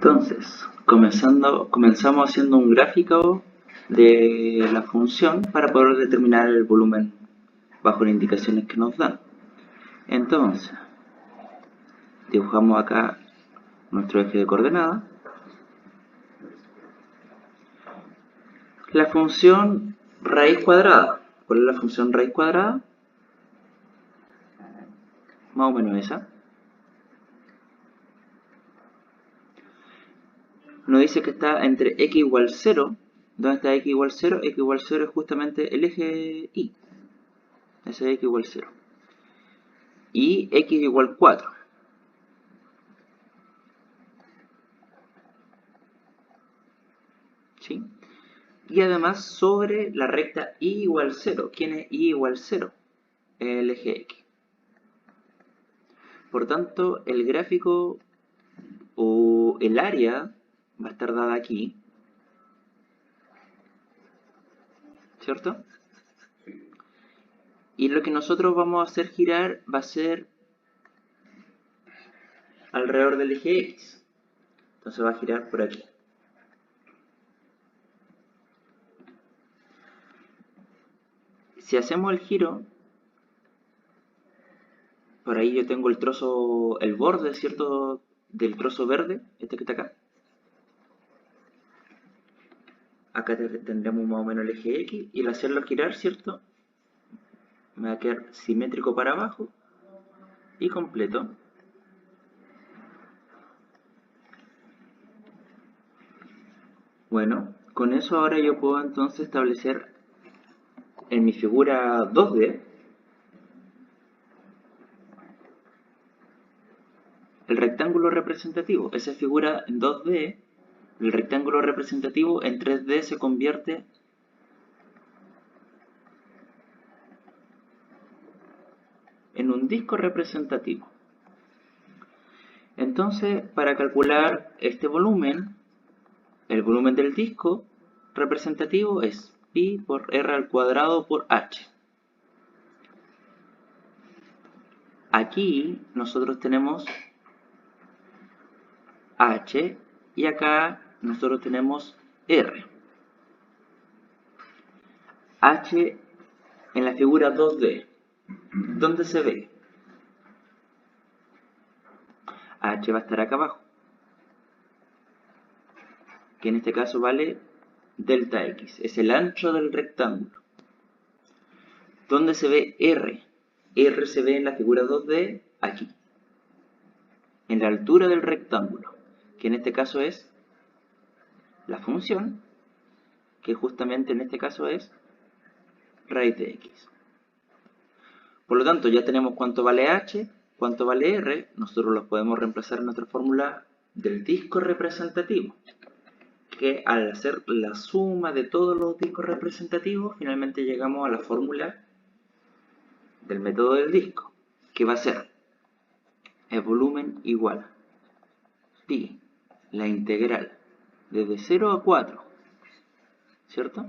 Entonces, comenzamos haciendo un gráfico de la función para poder determinar el volumen bajo las indicaciones que nos dan. Entonces, dibujamos acá nuestro eje de coordenadas. La función raíz cuadrada. ¿Cuál es la función raíz cuadrada? Más o menos esa. Nos dice que está entre x igual 0. ¿Dónde está x igual 0? X igual 0 es justamente el eje y. Ese es x igual 0. Y x igual 4. ¿Sí? Y además sobre la recta y igual 0. ¿Quién es y igual 0? El eje x. Por tanto, el gráfico o el área va a estar dada aquí, ¿cierto? Y lo que nosotros vamos a hacer girar va a ser alrededor del eje x. Entonces va a girar por aquí. Si hacemos el giro, por ahí yo tengo el trozo, el borde, ¿cierto? Del trozo verde, este que está acá. Acá tendremos más o menos el eje x y al hacerlo girar, ¿cierto? Me va a quedar simétrico para abajo y completo. Bueno, con eso ahora yo puedo entonces establecer en mi figura 2D el rectángulo representativo. Esa figura en 2D, el rectángulo representativo en 3D se convierte en un disco representativo. Entonces, para calcular este volumen, el volumen del disco representativo es pi por r al cuadrado por h. Aquí nosotros tenemos h y acá nosotros tenemos r. H en la figura 2D, ¿dónde se ve? H va a estar acá abajo, que en este caso vale delta x, es el ancho del rectángulo. ¿Dónde se ve R? R se ve en la figura 2D, aquí, en la altura del rectángulo, que en este caso es la función, que justamente en este caso es raíz de x. Por lo tanto, ya tenemos cuánto vale h, cuánto vale r, nosotros los podemos reemplazar en nuestra fórmula del disco representativo, que al hacer la suma de todos los discos representativos, finalmente llegamos a la fórmula del método del disco, que va a ser el volumen igual pi, la integral, desde 0 a 4, ¿cierto?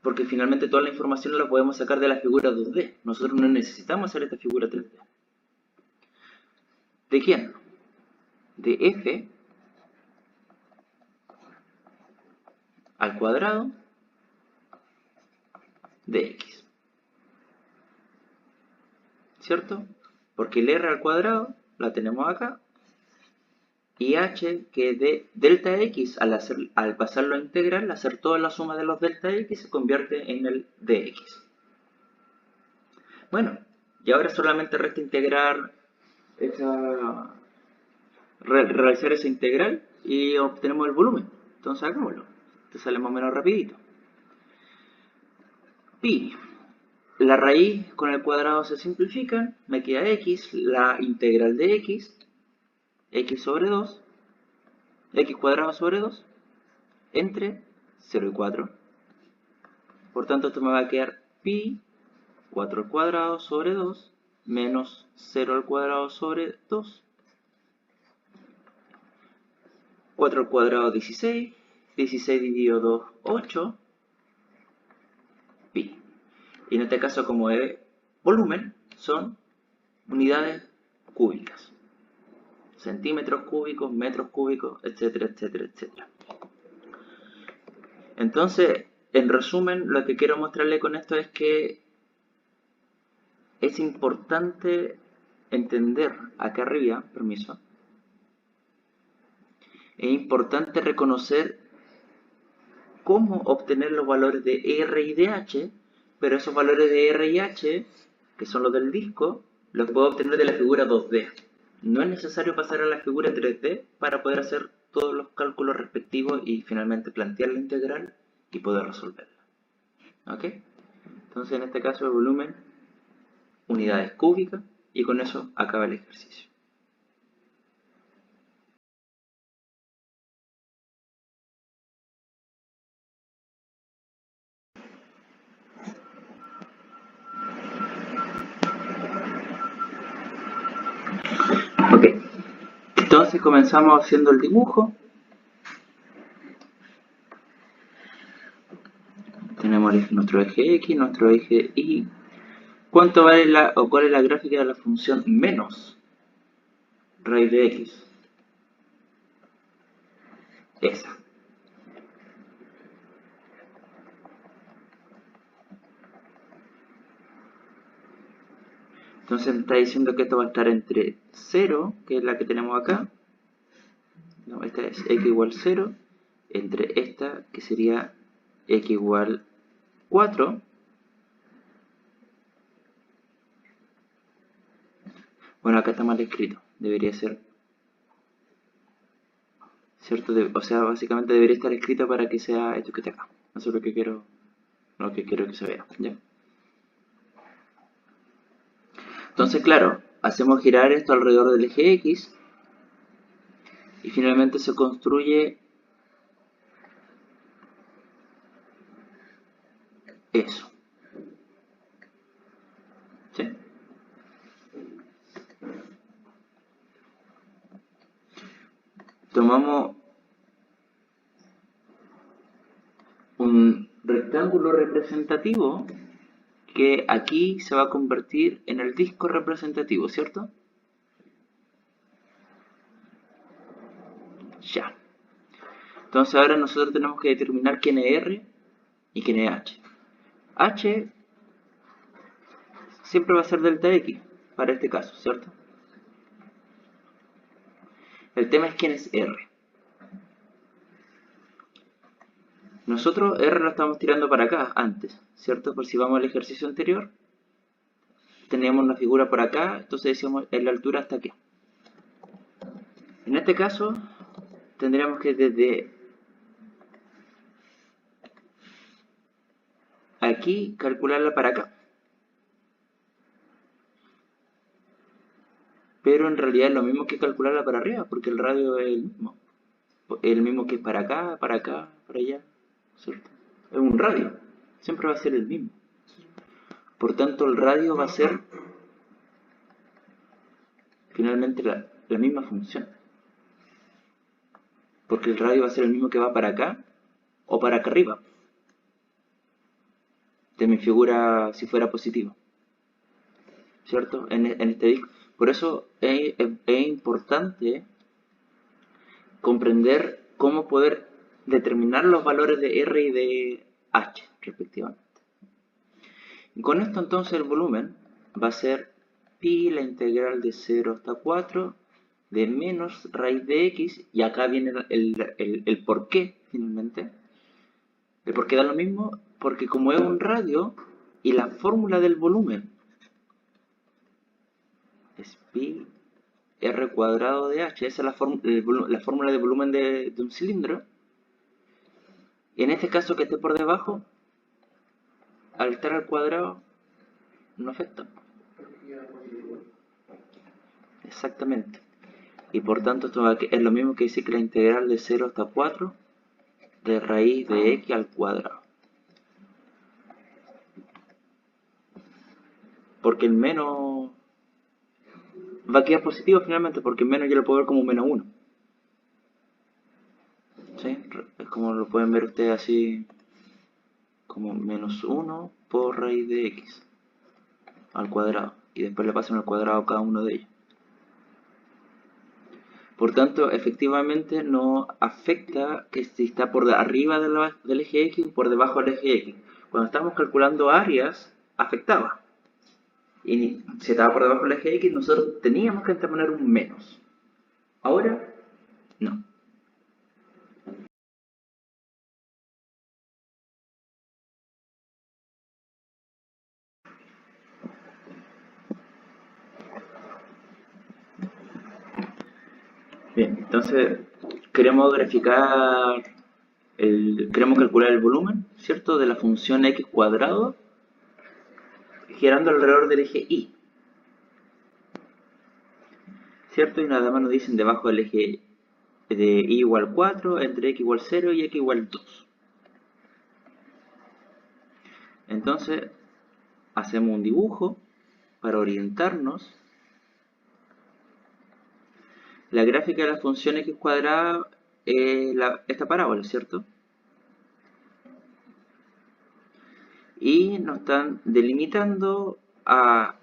Porque finalmente toda la información la podemos sacar de la figura 2D. Nosotros no necesitamos hacer esta figura 3D. ¿De quién? De f al cuadrado de x. ¿Cierto? Porque el r al cuadrado la tenemos acá. Y h, que es de delta x, al pasarlo a integral, hacer toda la suma de los delta x, se convierte en el dx. Bueno, y ahora solamente resta integrar realizar esa integral y obtenemos el volumen. Entonces hagámoslo. Te sale más o menos rapidito. Pi. La raíz con el cuadrado se simplifican. Me queda x, la integral de x sobre 2, x cuadrado sobre 2, entre 0 y 4. Por tanto, esto me va a quedar pi 4 al cuadrado sobre 2 menos 0 al cuadrado sobre 2. 4 al cuadrado 16, 16 dividido 2, 8, pi. Y en este caso, como es volumen, son unidades cúbicas. centímetros cúbicos, metros cúbicos, etcétera, etcétera, etcétera. Entonces, en resumen, lo que quiero mostrarle con esto es que es importante entender acá arriba, permiso, es importante reconocer cómo obtener los valores de R y de H, pero esos valores de R y H, que son los del disco, los puedo obtener de la figura 2D. No es necesario pasar a la figura 3D para poder hacer todos los cálculos respectivos y finalmente plantear la integral y poder resolverla. ¿Ok? Entonces en este caso el volumen, unidades cúbicas, y con eso acaba el ejercicio. Ok, entonces comenzamos haciendo el dibujo. Tenemos nuestro eje X, nuestro eje Y. ¿Cuánto vale cuál es la gráfica de la función menos raíz de X? Esa. Entonces me está diciendo que esto va a estar entre 0, que es la que tenemos acá. No, esta es X igual 0, entre esta, que sería X igual 4. Bueno, acá está mal escrito. Debería ser, ¿cierto? O sea, básicamente debería estar escrito para que sea esto que está acá. Eso es lo que quiero que se vea, ¿ya? Entonces, claro, hacemos girar esto alrededor del eje X y finalmente se construye eso. ¿Sí? Tomamos un rectángulo representativo que aquí se va a convertir en el disco representativo, ¿cierto? Ya. Entonces ahora nosotros tenemos que determinar quién es R y quién es H. H siempre va a ser delta X para este caso, ¿cierto? El tema es quién es R. Nosotros R lo estamos tirando para acá antes, ¿cierto? Por si vamos al ejercicio anterior, teníamos una figura por acá, entonces decíamos en la altura hasta aquí. En este caso, tendríamos que desde aquí calcularla para acá. Pero en realidad es lo mismo que calcularla para arriba, porque el radio es el mismo. El mismo que es para acá, para allá, ¿cierto? Es un radio, siempre va a ser el mismo. Por tanto, el radio va a ser finalmente la misma función. Porque el radio va a ser el mismo que va para acá o para acá arriba. De mi figura si fuera positivo. ¿Cierto? En este disco. Por eso es importante comprender cómo poder determinar los valores de R y de H, respectivamente. Y con esto entonces el volumen va a ser pi la integral de 0 hasta 4 de menos raíz de X, y acá viene el por qué, finalmente. El por qué da lo mismo, porque como es un radio, y la fórmula del volumen es pi r cuadrado de h, esa es la fórmula de volumen de un cilindro, y en este caso que esté por debajo, al estar al cuadrado, no afecta. Exactamente. Y por tanto esto es lo mismo que decir que la integral de 0 hasta 4 de raíz de x al cuadrado. Porque el menos va a quedar positivo finalmente, porque el menos yo lo puedo ver como menos 1. ¿Sí? Es como lo pueden ver ustedes así, como menos 1 por raíz de x al cuadrado. Y después le pasan al cuadrado a cada uno de ellos. Por tanto, efectivamente no afecta que si está por arriba del eje X o por debajo del eje X. Cuando estamos calculando áreas, afectaba. Y si estaba por debajo del eje X, nosotros teníamos que poner un menos. Ahora, no. Bien, entonces queremos graficar, queremos calcular el volumen, ¿cierto? De la función x cuadrado girando alrededor del eje y, ¿cierto? Y nada más nos dicen debajo del eje de y igual 4, entre x igual 0 y x igual 2. Entonces, hacemos un dibujo para orientarnos. La gráfica de la función x cuadrada es esta parábola, ¿cierto? Y nos están delimitando a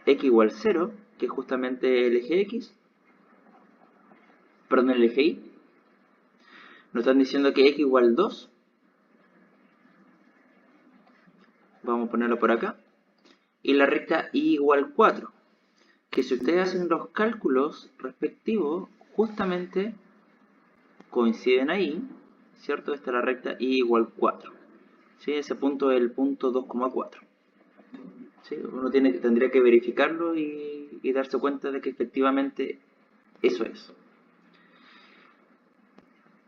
x igual 0, que es justamente el eje x, perdón, el eje y. Nos están diciendo que x igual 2. Vamos a ponerlo por acá. Y la recta y igual 4. Que si ustedes hacen los cálculos respectivos, justamente coinciden ahí, ¿cierto? Esta es la recta y igual 4. ¿Sí? Ese punto es el punto 2,4. ¿Sí? Uno tendría que verificarlo y darse cuenta de que efectivamente eso es.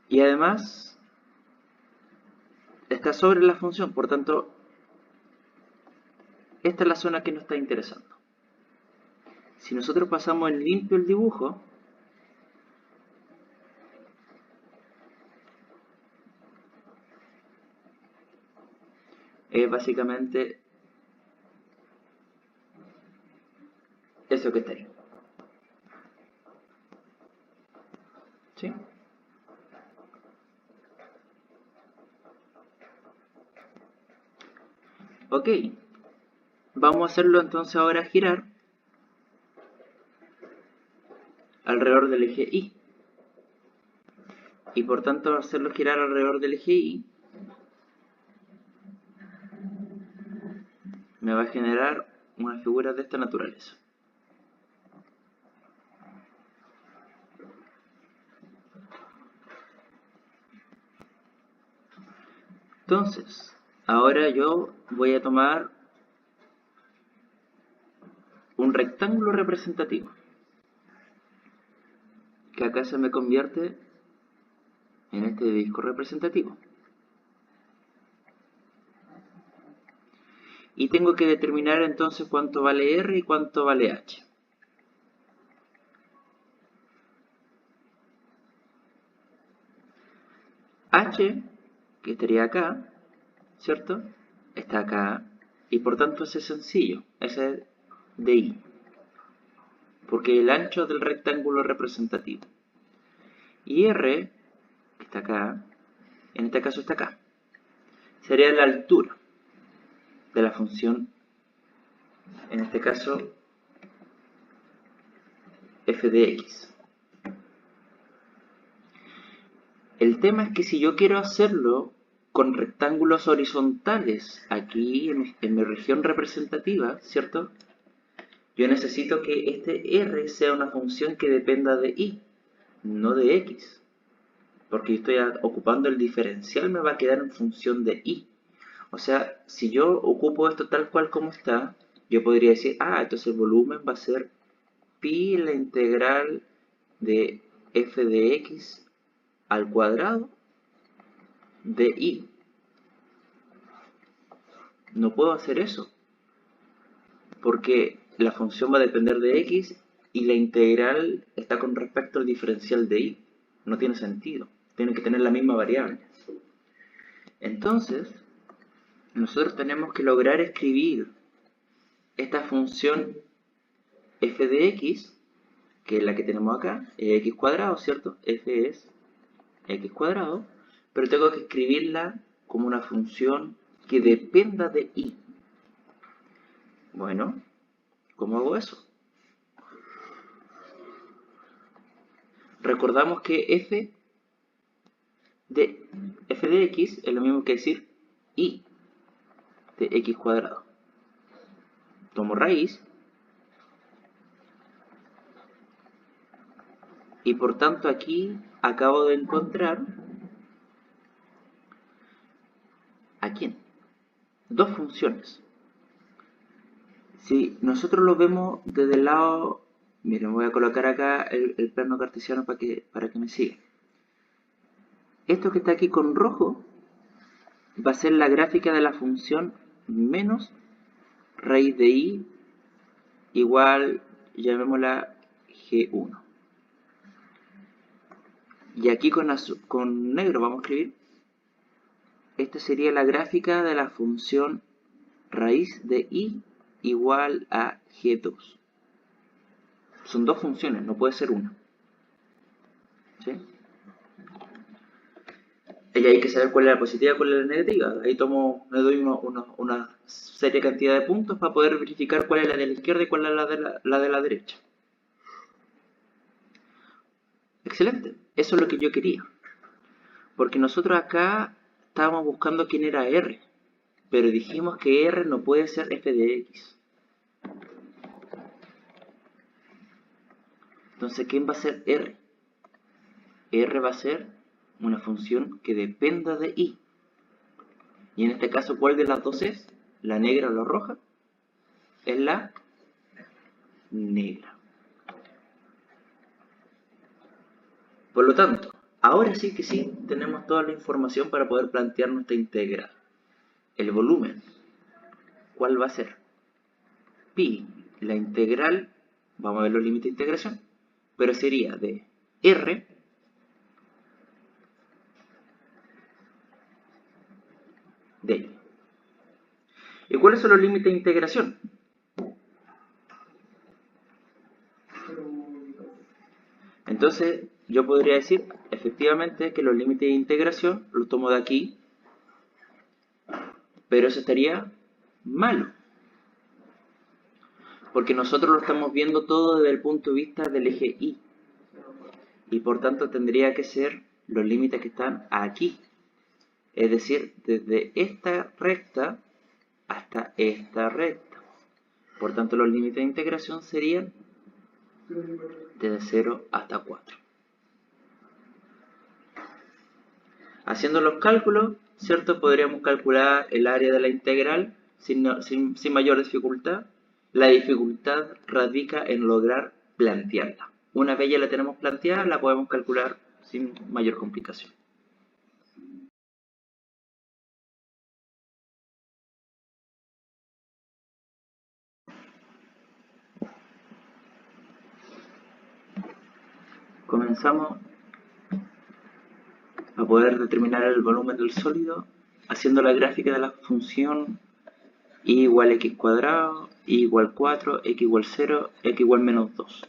Y además está sobre la función, por tanto, esta es la zona que nos está interesando. Si nosotros pasamos en limpio el dibujo, es básicamente eso que está ahí. ¿Sí? Ok. Vamos a hacerlo entonces ahora girar alrededor del eje Y. Y por tanto hacerlo girar alrededor del eje Y me va a generar una figura de esta naturaleza. Entonces, ahora yo voy a tomar un rectángulo representativo, que acá se me convierte en este disco representativo. Y tengo que determinar entonces cuánto vale R y cuánto vale H. H, que estaría acá, ¿cierto? Está acá, y por tanto ese es sencillo, ese es de I, porque el ancho del rectángulo es representativo. Y R, que está acá, en este caso está acá, sería la altura de la función, en este caso, f de x. El tema es que si yo quiero hacerlo con rectángulos horizontales aquí en mi región representativa, ¿cierto? Yo necesito que este r sea una función que dependa de y, no de x. Porque yo estoy ocupando el diferencial, me va a quedar en función de y. O sea, si yo ocupo esto tal cual como está, yo podría decir, entonces el volumen va a ser pi la integral de f de x al cuadrado de y. No puedo hacer eso, porque la función va a depender de x y la integral está con respecto al diferencial de y. No tiene sentido, tiene que tener la misma variable. Entonces, nosotros tenemos que lograr escribir esta función f de x, que es la que tenemos acá, es x cuadrado, ¿cierto? F es x cuadrado, pero tengo que escribirla como una función que dependa de y. Bueno, ¿cómo hago eso? recordamos que f de x es lo mismo que decir y de x cuadrado. Tomo raíz y por tanto aquí acabo de encontrar ¿a quién? Dos funciones. Si nosotros lo vemos desde el lado, miren, voy a colocar acá el plano cartesiano para que me siga. Esto que está aquí con rojo va a ser la gráfica de la función menos raíz de y igual, llamémosla g1. Y aquí con negro vamos a escribir, esta sería la gráfica de la función raíz de y igual a g2. Son dos funciones, no puede ser una. ¿Sí? Y hay que saber cuál es la positiva y cuál es la negativa. Ahí me doy una seria cantidad de puntos para poder verificar cuál es la de la izquierda y cuál es la de la derecha. Excelente, eso es lo que yo quería. Porque nosotros acá estábamos buscando quién era R, pero dijimos que R no puede ser f de x. Entonces, ¿quién va a ser R? R va a ser una función que dependa de y. Y en este caso, ¿cuál de las dos es? ¿La negra o la roja? Es la negra. Por lo tanto, ahora sí que sí tenemos toda la información para poder plantear nuestra integral. El volumen, ¿cuál va a ser? Pi, la integral, vamos a ver los límites de integración, pero sería de R de I. ¿Y cuáles son los límites de integración? Entonces, yo podría decir efectivamente que los límites de integración los tomo de aquí, pero eso estaría malo. Porque nosotros lo estamos viendo todo desde el punto de vista del eje Y. Y por tanto tendría que ser los límites que están aquí. Es decir, desde esta recta hasta esta recta. Por tanto, los límites de integración serían desde 0 hasta 4. Haciendo los cálculos, ¿cierto? Podríamos calcular el área de la integral sin mayor dificultad. La dificultad radica en lograr plantearla. Una vez ya la tenemos planteada, la podemos calcular sin mayor complicación. Comenzamos a poder determinar el volumen del sólido haciendo la gráfica de la función y igual x cuadrado, y igual 4, x igual 0, x igual menos 2.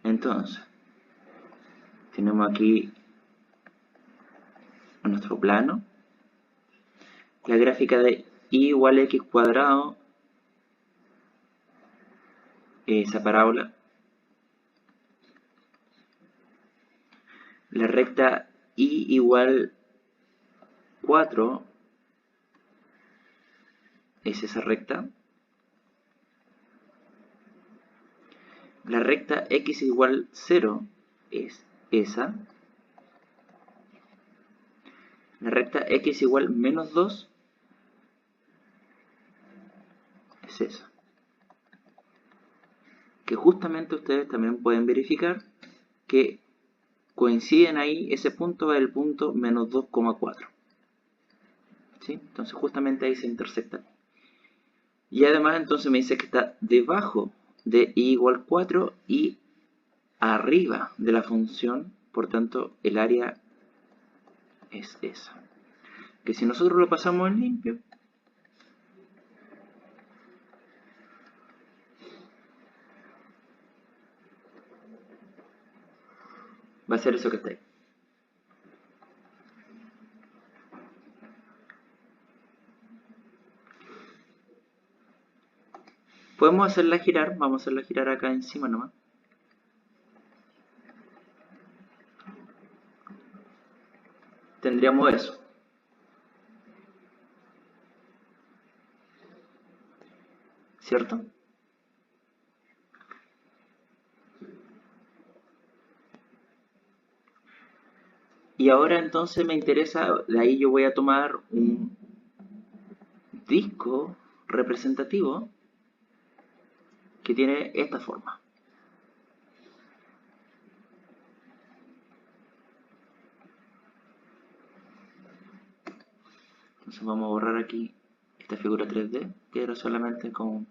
Entonces, tenemos aquí nuestro plano, la gráfica de y igual x cuadrado, esa parábola, la recta y igual 4 es esa recta, la recta x igual 0 es esa, la recta x igual menos 2 es esa. Que justamente ustedes también pueden verificar que coinciden ahí, ese punto va del punto menos 2,4. ¿Sí? Entonces justamente ahí se intersectan. Y además entonces me dice que está debajo de y igual 4 y arriba de la función, por tanto el área es esa. Que si nosotros lo pasamos en limpio, va a ser eso que está ahí. Podemos hacerla girar, vamos a hacerla girar acá encima nomás. tendríamos eso. ¿Cierto? Y ahora entonces me interesa, de ahí yo voy a tomar un disco representativo que tiene esta forma. Entonces vamos a borrar aquí esta figura 3D, que era solamente como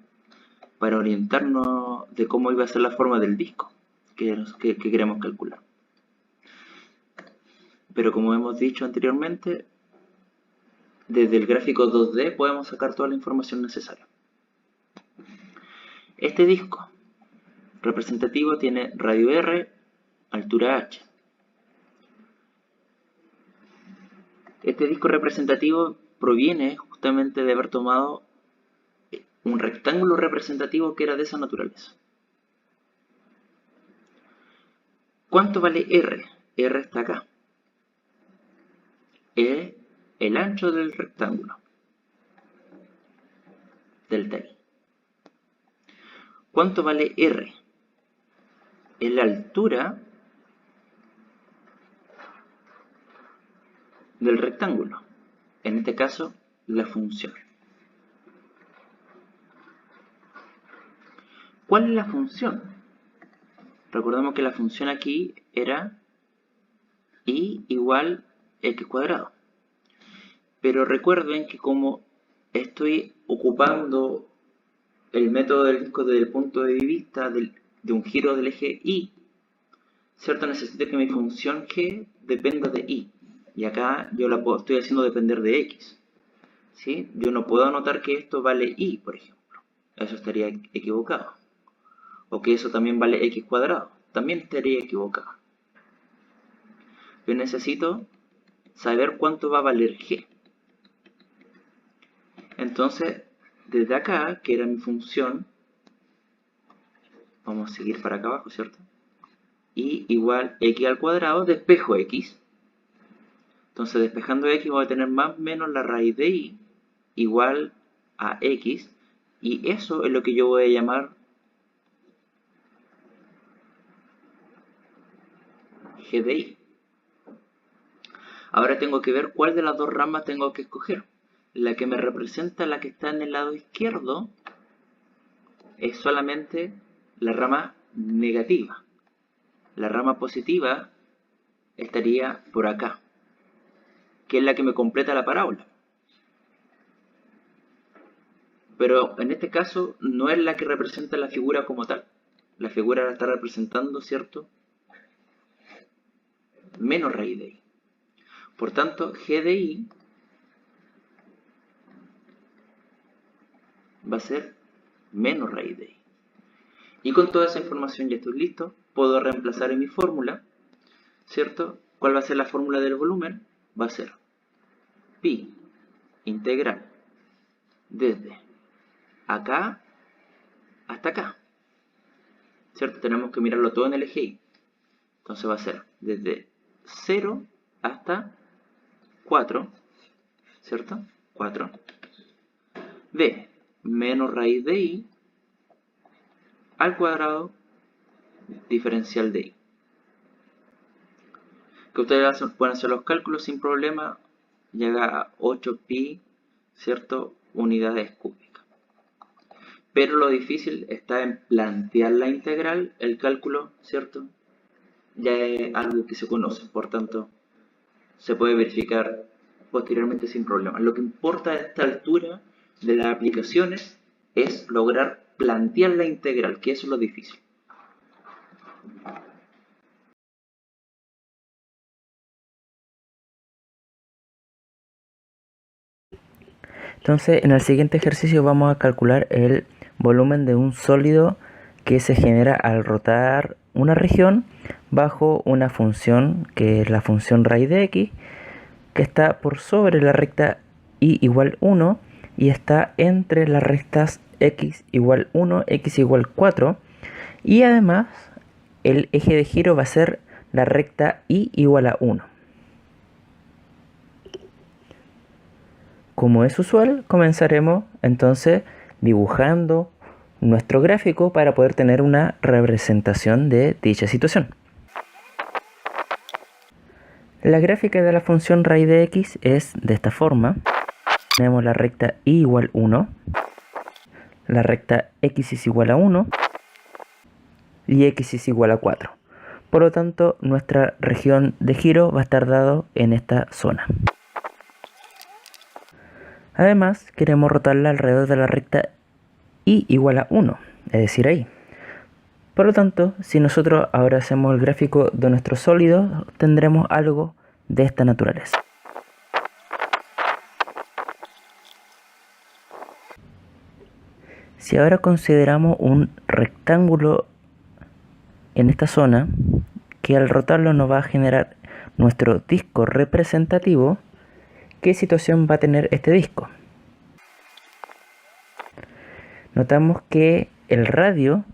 para orientarnos de cómo iba a ser la forma del disco que queremos calcular. Pero como hemos dicho anteriormente, desde el gráfico 2D podemos sacar toda la información necesaria. Este disco representativo tiene radio R, altura H. Este disco representativo proviene justamente de haber tomado un rectángulo representativo que era de esa naturaleza. ¿Cuánto vale R? R está acá. Es el ancho del rectángulo, delta I. ¿Cuánto vale R? Es la altura del rectángulo, en este caso la función. ¿Cuál es la función? Recordemos que la función aquí era y igual x cuadrado. Pero recuerden que como estoy ocupando el método del disco desde el punto de vista de un giro del eje y, ¿cierto? Necesito que mi función g dependa de y. Y acá yo la estoy haciendo depender de x. ¿Sí? Yo no puedo anotar que esto vale y, por ejemplo. Eso estaría equivocado. O que eso también vale x cuadrado. También estaría equivocado. Yo necesito saber cuánto va a valer g. Entonces, desde acá, que era mi función, vamos a seguir para acá abajo, ¿cierto? Y igual x al cuadrado, despejo x. Entonces, despejando x voy a tener más o menos la raíz de y igual a x. Y eso es lo que yo voy a llamar g de y. Ahora tengo que ver cuál de las dos ramas tengo que escoger. La que me representa, la que está en el lado izquierdo, es solamente la rama negativa. La rama positiva estaría por acá, que es la que me completa la parábola. Pero en este caso no es la que representa la figura como tal. La figura la está representando, ¿cierto? Menos raíz de y. Por tanto, g de y va a ser menos raíz de y. Y con toda esa información ya estoy listo. Puedo reemplazar en mi fórmula, ¿cierto? ¿Cuál va a ser la fórmula del volumen? Va a ser pi integral desde acá hasta acá, ¿cierto? Tenemos que mirarlo todo en el eje y. Entonces va a ser desde 0 hasta 4, ¿cierto? 4 de menos raíz de y al cuadrado diferencial de y. Que ustedes pueden hacer los cálculos sin problema, llega a 8 pi, ¿cierto? Unidades cúbicas. Pero lo difícil está en plantear la integral, el cálculo, ¿cierto? Ya es algo que se conoce, por tanto se puede verificar posteriormente sin problema. Lo que importa a esta altura de las aplicaciones es lograr plantear la integral, que eso es lo difícil. Entonces, en el siguiente ejercicio vamos a calcular el volumen de un sólido que se genera al rotar una región bajo una función que es la función raíz de x, que está por sobre la recta y igual 1 y está entre las rectas x igual 1, x igual 4, y además el eje de giro va a ser la recta y igual a 1. como es usual, comenzaremos entonces dibujando nuestro gráfico para poder tener una representación de dicha situación. La gráfica de la función raíz de x es de esta forma. Tenemos la recta y igual 1, la recta x es igual a 1 y x es igual a 4. Por lo tanto, nuestra región de giro va a estar dado en esta zona. Además, queremos rotarla alrededor de la recta y igual a 1, es decir, ahí. Por lo tanto, si nosotros ahora hacemos el gráfico de nuestro sólido, tendremos algo de esta naturaleza. Si ahora consideramos un rectángulo en esta zona, que al rotarlo nos va a generar nuestro disco representativo, ¿qué situación va a tener este disco? Notamos que el radio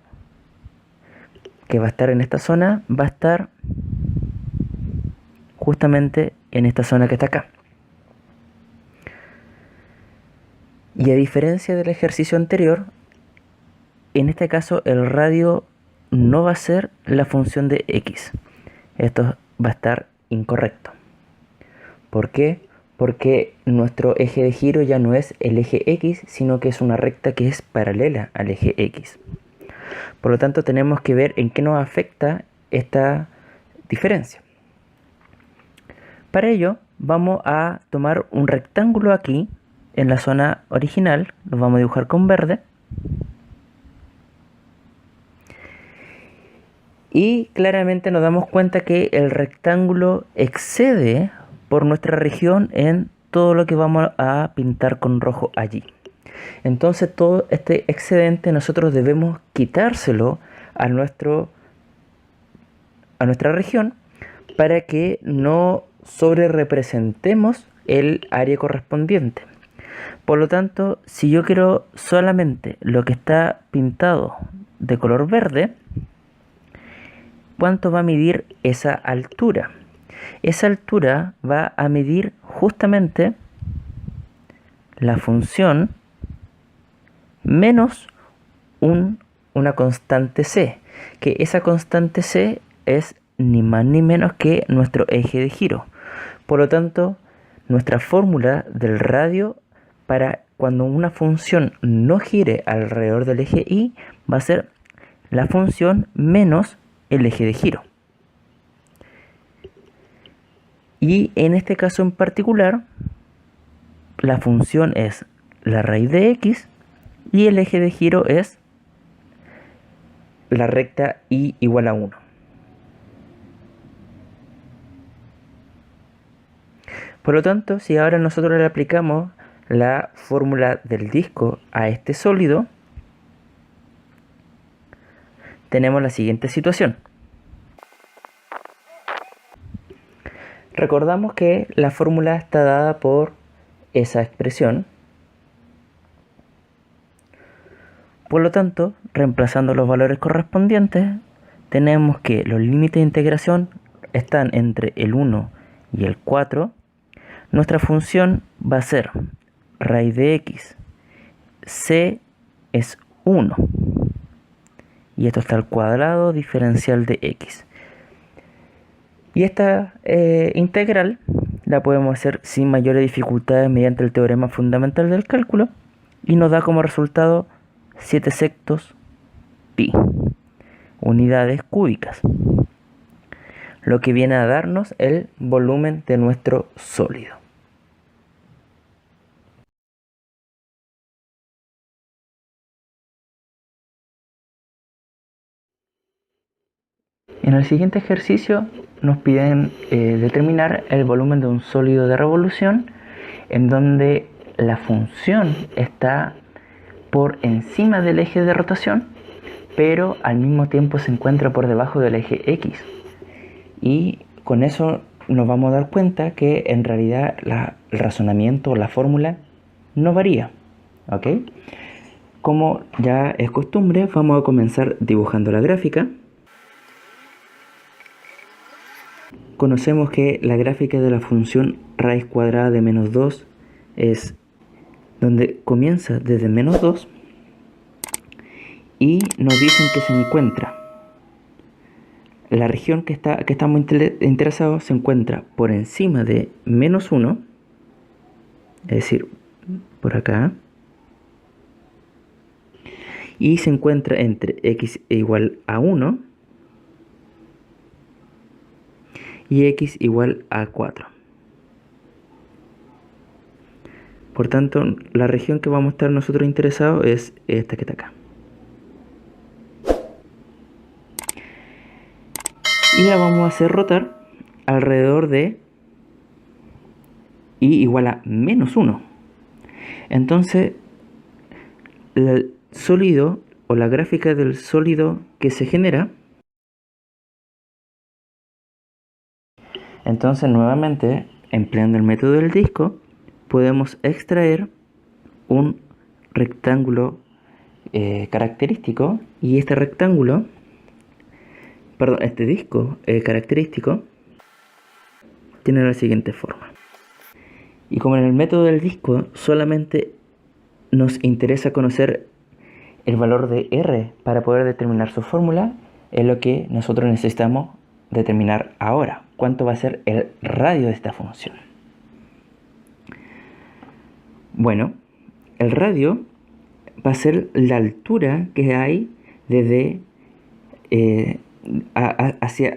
que va a estar en esta zona va a estar justamente en esta zona que está acá. Y a diferencia del ejercicio anterior, en este caso el radio no va a ser la función de x. Esto va a estar incorrecto. ¿Por qué? Porque nuestro eje de giro ya no es el eje x, sino que es una recta que es paralela al eje x. Por lo tanto, tenemos que ver en qué nos afecta esta diferencia. Para ello, vamos a tomar un rectángulo aquí, en la zona original, lo vamos a dibujar con verde. Y claramente nos damos cuenta que el rectángulo excede por nuestra región en todo lo que vamos a pintar con rojo allí. Entonces todo este excedente nosotros debemos quitárselo a nuestra región para que no sobre representemos el área correspondiente. Por lo tanto, si yo quiero solamente lo que está pintado de color verde, ¿cuánto va a medir esa altura? Esa altura va a medir justamente la función menos una constante c, que esa constante c es ni más ni menos que nuestro eje de giro. Por lo tanto, nuestra fórmula del radio para cuando una función no gire alrededor del eje y va a ser la función menos el eje de giro. Y en este caso en particular, la función es la raíz de x y el eje de giro es la recta y igual a 1. Por lo tanto, si ahora nosotros le aplicamos la fórmula del disco a este sólido, tenemos la siguiente situación. Recordamos que la fórmula está dada por esa expresión. Por lo tanto, reemplazando los valores correspondientes, tenemos que los límites de integración están entre el 1 y el 4. Nuestra función va a ser raíz de x, c es 1. Y esto está al cuadrado diferencial de x. Y esta integral la podemos hacer sin mayores dificultades mediante el teorema fundamental del cálculo y nos da como resultado 7 sextos pi unidades cúbicas, lo que viene a darnos el volumen de nuestro sólido. En el siguiente ejercicio nos piden determinar el volumen de un sólido de revolución en donde la función está por encima del eje de rotación, pero al mismo tiempo se encuentra por debajo del eje X. Y con eso nos vamos a dar cuenta que en realidad el razonamiento o la fórmula no varía. ¿Ok? Como ya es costumbre, vamos a comenzar dibujando la gráfica. Conocemos que la gráfica de la función raíz cuadrada de menos 2 es donde comienza desde -2 y nos dicen que se encuentra, la región que estamos interesados se encuentra por encima de -1, es decir, por acá, y se encuentra entre x igual a 1 y x igual a 4. Por tanto, la región que vamos a estar nosotros interesados es esta que está acá. Y la vamos a hacer rotar alrededor de y igual a -1. Entonces, el sólido o la gráfica del sólido que se genera, entonces nuevamente, empleando el método del disco, podemos extraer un rectángulo característico, y este rectángulo, perdón, este disco característico tiene la siguiente forma. Y como en el método del disco solamente nos interesa conocer el valor de R para poder determinar su fórmula, es lo que nosotros necesitamos determinar ahora. ¿Cuánto va a ser el radio de esta función? Bueno, el radio va a ser la altura que hay desde hacia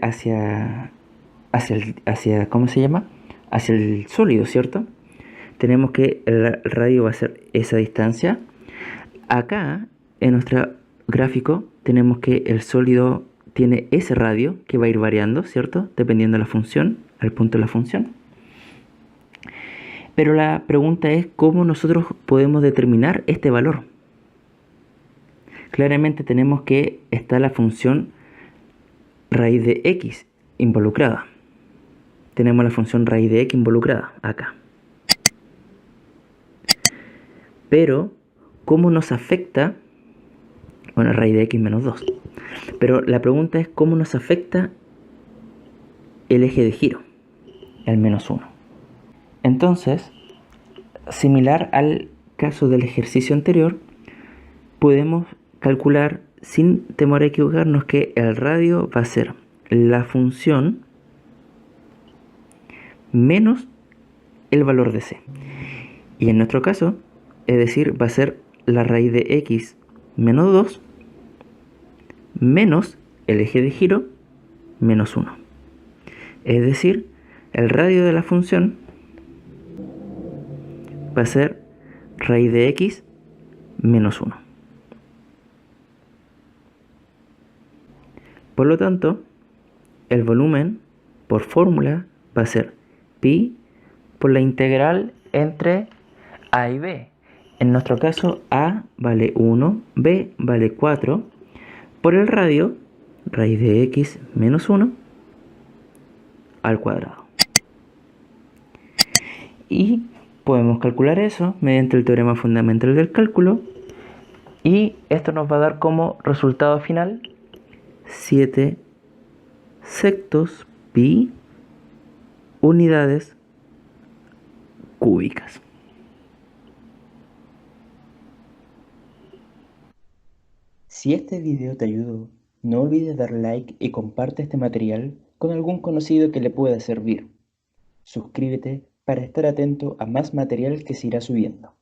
¿cómo se llama? Hacia el sólido, ¿cierto? Tenemos que el radio va a ser esa distancia. Acá en nuestro gráfico tenemos que el sólido tiene ese radio que va a ir variando, ¿cierto? Dependiendo de la función, al punto de la función. Pero la pregunta es cómo nosotros podemos determinar este valor. Claramente tenemos que está la función raíz de x involucrada. Tenemos la función raíz de x involucrada acá. Pero, ¿cómo nos afecta? Bueno, raíz de x menos 2. Pero la pregunta es cómo nos afecta el eje de giro, el -1. Entonces, similar al caso del ejercicio anterior, podemos calcular sin temor a equivocarnos que el radio va a ser la función menos el valor de c. Y en nuestro caso, es decir, va a ser la raíz de x menos 2 menos el eje de giro menos 1. Es decir, el radio de la función va a ser raíz de x menos 1. Por lo tanto, el volumen por fórmula va a ser pi por la integral entre a y b. En nuestro caso, a vale 1, b vale 4, por el radio, raíz de x menos 1 al cuadrado. Y podemos calcular eso mediante el teorema fundamental del cálculo, y esto nos va a dar como resultado final 7 sectos pi unidades cúbicas. Si este video te ayudó, no olvides dar like y comparte este material con algún conocido que le pueda servir. Suscríbete para estar atento a más material que se irá subiendo.